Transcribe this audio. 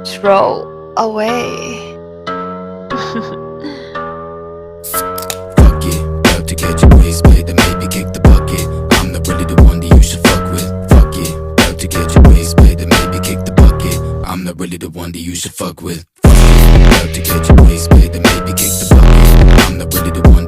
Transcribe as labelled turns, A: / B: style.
A: throw away.
B: Fuck it, about to catch a waist, play then maybe kick the bucket. I'm not really the one that you should fuck with. Fuck it, about to catch a waist, play then maybe kick the bucket. I'm not really the one that you should fuck with. Fuck it, about to catch a waist, play then maybe kick the bucket. I'm not really the one